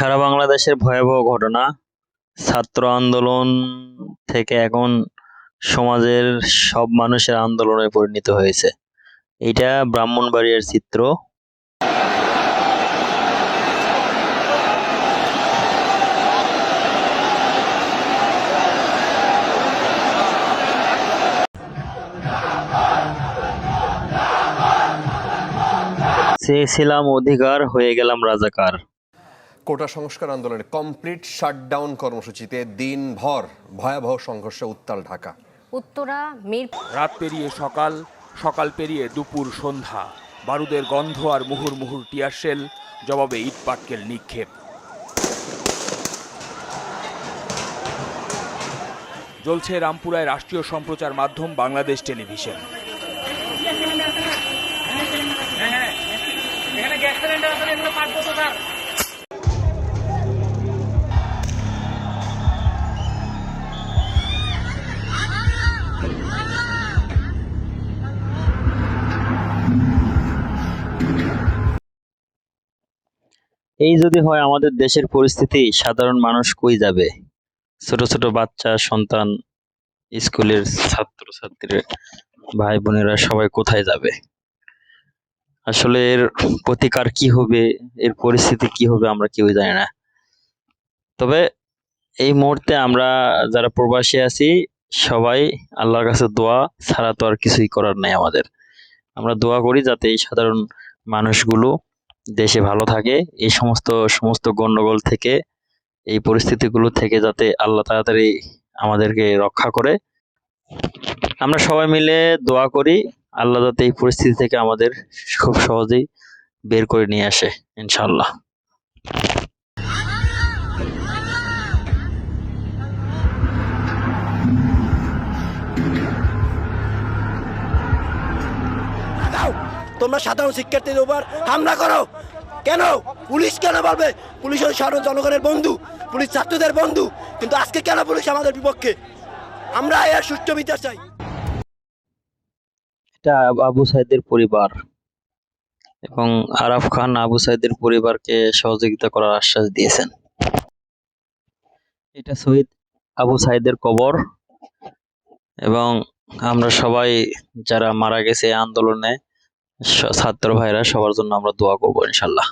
সারা বাংলাদেশের ভয়াবহ ঘটনা। ছাত্র আন্দোলন থেকে এখন সমাজের সব মানুষের আন্দোলনে পরিণত হয়েছে। এটা ব্রাহ্মণবাড়িয়ার চিত্র। চেয়েছিলাম অধিকার, হয়ে গেলাম রাজাকার। কোটা সংস্কার আন্দোলনের কমপ্লিট শাটডাউন কর্মসূচিতে দিনভর ভয়াবহ সংঘর্ষে উত্তাল ঢাকা। উত্তরা রাত পেরিয়ে সকাল, সকাল পেরিয়ে দুপুর সন্ধ্যা, বারুদের গন্ধ আর মুহুর্মুহুর টিয়ার শেল, জবাবে ইট পাটকেল নিক্ষেপ। জ্বলছে রামপুরায় রাষ্ট্রীয় সম্প্রচার মাধ্যম বাংলাদেশ টেলিভিশন। এই যদি হয় আমাদের দেশের পরিস্থিতি, সাধারণ মানুষ কই যাবে? ছোট ছোট বাচ্চা, সন্তান, স্কুলের ছাত্র ছাত্রী, ভাই বোনেরা সবাই কোথায় যাবে? আসলে এর প্রতিকার কি হবে, এর পরিস্থিতি কি হবে, আমরা কেউই জানি না। তবে এই মুহূর্তে আমরা যারা প্রবাসী আছি, সবাই আল্লাহর কাছে দোয়া ছাড়া তো আর কিছুই করার নাই আমাদের। আমরা দোয়া করি যাতে এই সাধারণ মানুষগুলো দেশে ভালো থাকে, এই সমস্ত গন্ডগোল থেকে, এই পরিস্থিতিগুলো থেকে যাতে আল্লাহ তাড়াতাড়ি আমাদেরকে রক্ষা করে। আমরা সবাই মিলে দোয়া করি আল্লাহ যাতে এই পরিস্থিতি থেকে আমাদের খুব সহজেই বের করে নিয়ে আসে, ইনশাআল্লাহ। তোমরা সাধারণ শিক্ষার্থীদের উপর হামলা করো কেন? পুলিশ কেন বলবে? পুলিশ সাধারণ জনগণের বন্ধু, পুলিশ ছাত্রদের বন্ধু, কিন্তু আজকে কেন পুলিশ আমাদের বিপক্ষে? আমরা এর সুষ্ঠু বিচার চাই। এটা আবু সাইদের পরিবার এবং আরাফ খান আবু সাইদের পরিবারকে সহযোগিতা করার আশ্বাস দিয়েছেন। এটা শহীদ আবু সাইদের কবর এবং আমরা সবাই যারা মারা গেছে আন্দোলনে, ছাত্র ভাইরা, সবার জন্য আমরা দোয়া করবো ইনশাল্লাহ।